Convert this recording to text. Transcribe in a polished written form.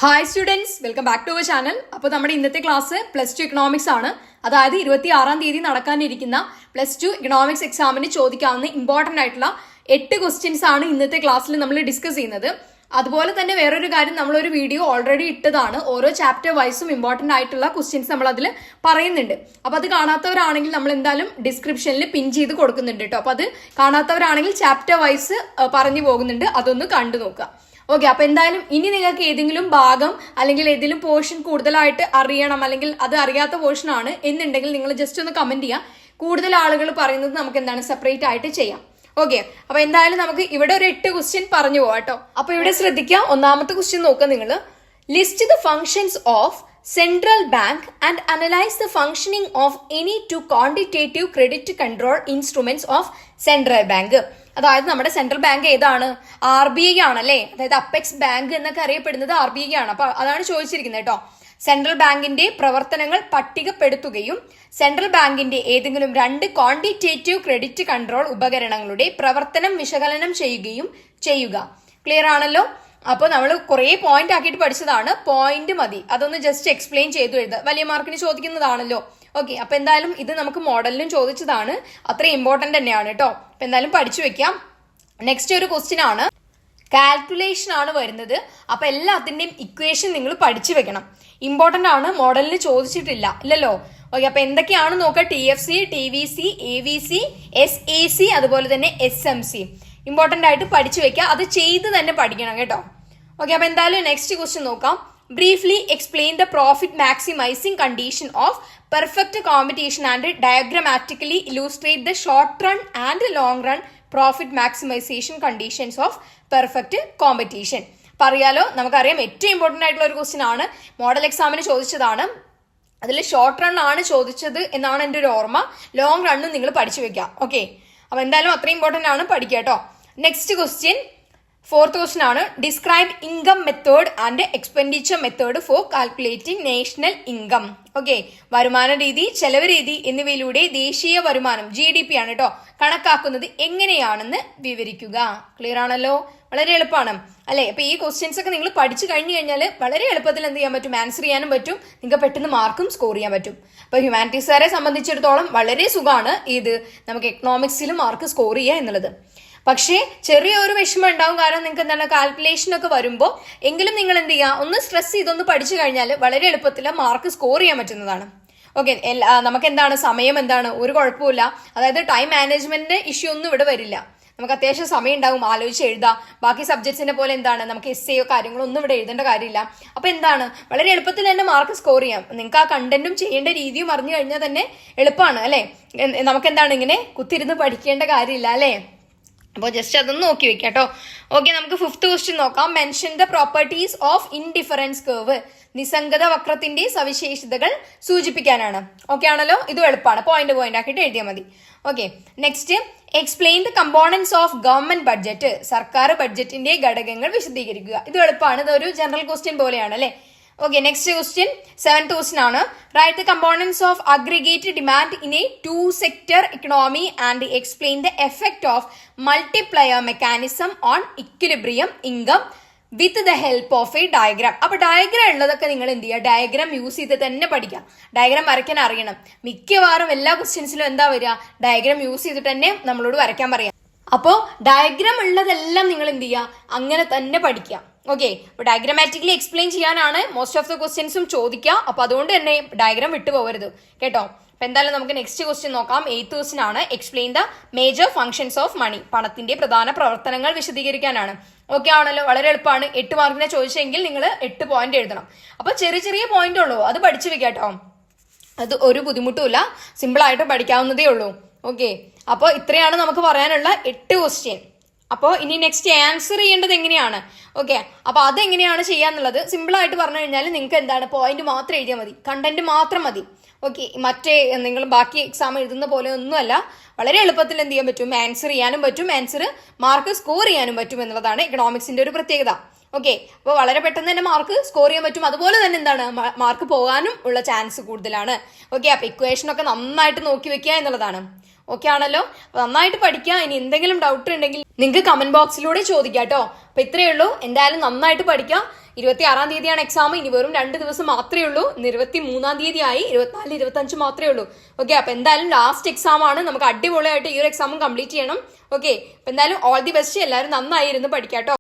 Hi students, welcome back to our channel. അപ്പോൾ നമ്മുടെ ഇന്നത്തെ ക്ലാസ് +2 ഇക്കണോമിക്സ് ആണ്. അതായത് 26-ാം തീയതി നടക്കാനിരിക്കുന്ന +2 ഇക്കണോമിക്സ് എക്സാമിന് ചോദിക്കാവുന്ന ഇമ്പോർട്ടന്റ് ആയിട്ടുള്ള 8 ക്വസ്റ്റ്യൻസ് ആണ് ഇന്നത്തെ ക്ലാസ്സിൽ നമ്മൾ ഡിസ്കസ് ചെയ്യുന്നത്. അതുപോലെ തന്നെ വേറൊരു കാര്യം, നമ്മളൊരു വീഡിയോ ഓൾറെഡി ഇട്ടതാണ്. ഓരോ ചാപ്റ്റർ വൈസും ഇമ്പോർട്ടന്റ് ആയിട്ടുള്ള ക്വസ്റ്റ്യൻസ് നമ്മൾ അതിൽ പറയുന്നുണ്ട്. അപ്പോൾ അത് കാണാത്തവരാണെങ്കിൽ നമ്മൾ എന്തായാലും ഡിസ്ക്രിപ്ഷനിൽ പിൻ ചെയ്ത് കൊടുക്കുന്നുണ്ട് കേട്ടോ. അപ്പോൾ അത് കാണാത്തവരാണെങ്കിൽ ചാപ്റ്റർ വൈസ് പറഞ്ഞു പോകുന്നുണ്ട്, അതൊന്ന് കണ്ടു നോക്കുക. ഓക്കെ, അപ്പൊ എന്തായാലും ഇനി നിങ്ങൾക്ക് ഏതെങ്കിലും ഭാഗം അല്ലെങ്കിൽ ഏതെങ്കിലും പോർഷൻ കൂടുതലായിട്ട് അറിയണം, അല്ലെങ്കിൽ അത് അറിയാത്ത പോർഷൻ ആണ് എന്നുണ്ടെങ്കിൽ നിങ്ങൾ ജസ്റ്റ് ഒന്ന് കമന്റ് ചെയ്യുക. കൂടുതൽ ആളുകൾ പറയുന്നത് നമുക്ക് എന്താണ് സെപ്പറേറ്റ് ആയിട്ട് ചെയ്യാം. ഓക്കെ, അപ്പൊ എന്തായാലും നമുക്ക് ഇവിടെ ഒരു 8 ക്വസ്റ്റ്യൻ പറഞ്ഞു പോവാം കേട്ടോ. അപ്പൊ ഇവിടെ ശ്രദ്ധിക്കുക, ഒന്നാമത്തെ ക്വസ്റ്റ്യൻ നോക്കുക നിങ്ങൾ. List the functions of central bank and analyse the functioning of any two quantitative credit control instruments of central bank. അതായത് നമ്മുടെ സെൻട്രൽ ബാങ്ക് ഏതാണ്? RBI ആണല്ലേ. അതായത് അപ്പെക്സ് ബാങ്ക് എന്നൊക്കെ അറിയപ്പെടുന്നത് RBI ആണ്. അപ്പൊ അതാണ് ചോദിച്ചിരിക്കുന്നത് കേട്ടോ. സെൻട്രൽ ബാങ്കിന്റെ പ്രവർത്തനങ്ങൾ പട്ടികപ്പെടുത്തുകയും സെൻട്രൽ ബാങ്കിന്റെ ഏതെങ്കിലും 2 ക്വാണ്ടിറ്റേറ്റീവ് ക്രെഡിറ്റ് കൺട്രോൾ ഉപകരണങ്ങളുടെ പ്രവർത്തനം വിശകലനം ചെയ്യുകയും ചെയ്യുക. ക്ലിയർ ആണല്ലോ? അപ്പോൾ നമ്മൾ കുറെ പോയിന്റ് ആക്കിയിട്ട് പഠിച്ചതാണ്. പോയിന്റ് മതി, അതൊന്ന് ജസ്റ്റ് എക്സ്പ്ലെയിൻ ചെയ്തു എഴുതുക. വലിയ മാർക്കിന് ചോദിക്കുന്നതാണല്ലോ. ഓക്കെ, അപ്പൊ എന്തായാലും ഇത് നമുക്ക് മോഡലിലും ചോദിച്ചതാണ്, അത്ര ഇമ്പോർട്ടന്റ് തന്നെയാണ് കേട്ടോ. അപ്പൊ എന്തായാലും പഠിച്ചു വെക്കാം. നെക്സ്റ്റ് ഒരു ക്വസ്റ്റ്യൻ ആണ്, കാൽക്കുലേഷൻ ആണ് വരുന്നത്. അപ്പൊ എല്ലാത്തിന്റെയും ഇക്വേഷൻ നിങ്ങൾ പഠിച്ചു വെക്കണം. ഇമ്പോർട്ടന്റ് ആണ്, മോഡലിന് ചോദിച്ചിട്ടില്ല ഇല്ലല്ലോ. ഓക്കെ, അപ്പൊ എന്തൊക്കെയാണ് നോക്കുക. TFC, TVC, AVC, SAC, അതുപോലെ തന്നെ SMC ഇമ്പോർട്ടന്റ് ആയിട്ട് പഠിച്ചു വെക്കുക. അത് ചെയ്ത് തന്നെ പഠിക്കണം കേട്ടോ. ഓക്കെ, അപ്പൊ എന്തായാലും നെക്സ്റ്റ് ക്വസ്റ്റ്യൻ നോക്കാം. Briefly explain the profit maximising condition of perfect competition and diagrammatically illustrate the short run and long run profit maximisation conditions of perfect competition. പറയാലോ, നമുക്കറിയാം ഏറ്റവും ഇമ്പോർട്ടന്റ് ആയിട്ടുള്ള ഒരു ക്വസ്റ്റ്യൻ ആണ്. മോഡൽ എക്സാമിന് ചോദിച്ചതാണ്. അതിൽ ഷോർട്ട് റൺ ആണ് ചോദിച്ചത് എന്നാണ് എൻ്റെ ഒരു ഓർമ്മ. ലോങ് റണ്ണും നിങ്ങൾ പഠിച്ചു വെക്കാം. ഓക്കെ, അപ്പൊ എന്തായാലും അത്രയും ഇമ്പോർട്ടന്റ് ആണ്, പഠിക്കുക കേട്ടോ. നെക്സ്റ്റ് ക്വസ്റ്റ്യൻ, 4th ക്വസ്റ്റ്യൻ ആണ്. Describe income method and expenditure method for calculating national income. Okay, വരുമാന രീതി, ചെലവ് രീതി എന്നിവയിലൂടെ ദേശീയ വരുമാനം GDP ആണ് കേട്ടോ കണക്കാക്കുന്നത് എങ്ങനെയാണെന്ന് വിവരിക്കുക. ക്ലിയർ ആണല്ലോ? വളരെ എളുപ്പമാണ് അല്ലെ? അപ്പൊ ഈ ക്വസ്റ്റ്യൻസ് ഒക്കെ നിങ്ങൾ പഠിച്ചു കഴിഞ്ഞു കഴിഞ്ഞാൽ വളരെ എളുപ്പത്തിൽ എന്ത് ചെയ്യാൻ പറ്റും? ആൻസർ ചെയ്യാനും പറ്റും, നിങ്ങൾക്ക് പെട്ടെന്ന് മാർക്കും സ്കോർ ചെയ്യാൻ പറ്റും. അപ്പൊ ഹ്യൂമാനിറ്റീസുകാരെ സംബന്ധിച്ചിടത്തോളം വളരെ സുഖമാണ് ഇത് നമുക്ക് എക്കണോമിക്സിൽ മാർക്ക് സ്കോർ ചെയ്യുക എന്നുള്ളത്. പക്ഷേ ചെറിയൊരു വിഷമം ഉണ്ടാവും, കാരണം നിങ്ങൾക്ക് എന്താണ് കാൽക്കുലേഷൻ ഒക്കെ വരുമ്പോൾ. എങ്കിലും നിങ്ങൾ എന്ത് ചെയ്യുക, ഒന്ന് സ്ട്രെസ് ചെയ്തൊന്ന് പഠിച്ചു കഴിഞ്ഞാൽ വളരെ എളുപ്പത്തിൽ മാർക്ക് സ്കോർ ചെയ്യാൻ പറ്റുന്നതാണ്. ഓക്കെ, നമുക്ക് എന്താണ് സമയം എന്താണ് ഒരു കുഴപ്പമില്ല. അതായത് ടൈം മാനേജ്മെന്റ് ഇഷ്യൂ ഒന്നും ഇവിടെ വരില്ല. നമുക്ക് അത്യാവശ്യം സമയം ഉണ്ടാവും, ആലോചിച്ച് എഴുതാം. ബാക്കി സബ്ജക്ട്സിന്റെ പോലെ എന്താണ് നമുക്ക് എസ്സേയോ കാര്യങ്ങളോ ഒന്നും ഇവിടെ എഴുതേണ്ട കാര്യമില്ല. അപ്പൊ എന്താണ് വളരെ എളുപ്പത്തിൽ തന്നെ മാർക്ക് സ്കോർ ചെയ്യാം. നിങ്ങൾക്ക് ആ കണ്ടന്റും ചെയ്യേണ്ട രീതിയും അറിഞ്ഞു കഴിഞ്ഞാൽ തന്നെ എളുപ്പമാണ് അല്ലെ? നമുക്ക് എന്താണ് ഇങ്ങനെ കുത്തിരുന്ന് പഠിക്കേണ്ട കാര്യമില്ല അല്ലെ? അപ്പോൾ ജസ്റ്റ് അതൊന്ന് നോക്കി വെക്കാം കേട്ടോ. ഓക്കെ, നമുക്ക് 5th ക്വസ്റ്റ്യൻ നോക്കാം. Mention the properties of indifference curve. നിസ്സംഗത വക്രത്തിന്റെ സവിശേഷതകൾ സൂചിപ്പിക്കാനാണ്. ഓക്കെ ആണല്ലോ? ഇതും എളുപ്പമാണ്, പോയിന്റ് ആക്കിയിട്ട് എഴുതിയാൽ മതി. Okay, next, explain the components of government budget. സർക്കാർ ബഡ്ജറ്റിന്റെ ഘടകങ്ങൾ വിശദീകരിക്കുക. ഇത് എളുപ്പമാണ്, ഇതൊരു ജനറൽ ക്വസ്റ്റ്യൻ പോലെയാണ് അല്ലെ? Okay, next question 7th question ആണ്. Write the components of aggregate demand in a 2-sector economy and explain the effect of multiplier mechanism on equilibrium income with the help of a diagram. അപ്പൊ diagram ഉള്ളതൊക്കെ നിങ്ങൾ എന്ത് ചെയ്യുക, diagram use ചെയ്ത് തന്നെ പഠിക്കാം. Diagram വരയ്ക്കാൻ അറിയണം. മിക്കവാറും എല്ലാ ക്വസ്റ്റ്യൻസിലും എന്താ വരിക, ഡയഗ്രാം യൂസ് ചെയ്തിട്ട് തന്നെ നമ്മളോട് വരയ്ക്കാൻ പറയാം. അപ്പോൾ ഡയഗ്രാം ഉള്ളതെല്ലാം നിങ്ങൾ എന്ത് ചെയ്യുക, അങ്ങനെ തന്നെ പഠിക്കുക. ഓക്കെ, അപ്പൊ ഡയഗ്രമാറ്റിക്കലി എക്സ്പ്ലെയിൻ ചെയ്യാനാണ് മോസ്റ്റ് ഓഫ് ദ ക്വസ്റ്റ്യൻസും ചോദിക്കുക. അപ്പൊ അതുകൊണ്ട് തന്നെ ഡയഗ്രാം വിട്ടു പോകരുത് കേട്ടോ. അപ്പൊ എന്തായാലും നമുക്ക് നെക്സ്റ്റ് ക്വസ്റ്റ്യൻ നോക്കാം. 8th ക്വസ്റ്റ്യൻ ആണ്. Explain the major functions of money. പണത്തിന്റെ പ്രധാന പ്രവർത്തനങ്ങൾ വിശദീകരിക്കാനാണ്. ഓക്കെ ആണല്ലോ? വളരെ എളുപ്പമാണ്. 8 മാർക്കിനെ ചോദിച്ചെങ്കിൽ നിങ്ങൾ 8 പോയിന്റ് എഴുതണം. അപ്പൊ ചെറിയ ചെറിയ പോയിന്റ് ഉള്ളൂ, അത് പഠിച്ചു വെക്കാം കേട്ടോ. അത് ഒരു ബുദ്ധിമുട്ടുമില്ല, സിമ്പിൾ ആയിട്ട് പഠിക്കാവുന്നതേ ഉള്ളൂ. ഓക്കെ, അപ്പോൾ ഇത്രയാണ് നമുക്ക് പറയാനുള്ള 8 ക്വസ്റ്റ്യൻ. അപ്പോൾ ഇനി നെക്സ്റ്റ് ആൻസർ ചെയ്യേണ്ടത് എങ്ങനെയാണ്? ഓക്കെ, അപ്പൊ അതെങ്ങനെയാണ് ചെയ്യാന്നുള്ളത് സിമ്പിൾ ആയിട്ട് പറഞ്ഞു കഴിഞ്ഞാൽ നിങ്ങൾക്ക് എന്താണ് പോയിന്റ് മാത്രം എഴുതിയാൽ മതി, കണ്ടന്റ് മാത്രം മതി. ഓക്കെ, മറ്റേ നിങ്ങൾ ബാക്കി എക്സാം എഴുതുന്ന പോലെ ഒന്നുമല്ല. വളരെ എളുപ്പത്തിൽ എന്ത് ചെയ്യാൻ പറ്റും, ആൻസർ ചെയ്യാനും പറ്റും, ആൻസർ മാർക്ക് സ്കോർ ചെയ്യാനും പറ്റും എന്നുള്ളതാണ് എക്കണോമിക്സിന്റെ ഒരു പ്രത്യേകത. ഓക്കെ, അപ്പോൾ വളരെ പെട്ടെന്ന് തന്നെ മാർക്ക് സ്കോർ ചെയ്യാൻ പറ്റും. അതുപോലെ തന്നെ എന്താണ് മാർക്ക് പോകാനും ഉള്ള ചാൻസ് കൂടുതലാണ്. ഓക്കെ, അപ്പൊ ഇക്വേഷൻ ഒക്കെ നന്നായിട്ട് നോക്കി വെക്കുക എന്നുള്ളതാണ്. ഓക്കെ ആണല്ലോ? അപ്പൊ നന്നായിട്ട് പഠിക്കുക. ഇനി എന്തെങ്കിലും ഡൗട്ട് ഉണ്ടെങ്കിൽ നിങ്ങൾക്ക് കമന്റ് ബോക്സിലൂടെ ചോദിക്കാം കേട്ടോ. അപ്പൊ ഇത്രയേ ഉള്ളൂ. എന്തായാലും നന്നായിട്ട് പഠിക്കാം. 26-ാം തീയതിയാണ് എക്സാം. ഇനി വെറും 2 ദിവസം മാത്രമേ ഉള്ളൂ. ഇന്ന് 23-ാം തീയതി ആയി. 24, 25 മാത്രമേ ഉള്ളൂ. ഓക്കെ, അപ്പൊ എന്തായാലും ലാസ്റ്റ് എക്സാം ആണ്. നമുക്ക് അടിപൊളിയായിട്ട് ഈ ഒരു എക്സാമും കംപ്ലീറ്റ് ചെയ്യണം. ഓക്കെ, അപ്പൊ എന്തായാലും ഓൾ ദി ബെസ്റ്റ്. എല്ലാവരും നന്നായി ഇരുന്ന് പഠിക്കാം കേട്ടോ.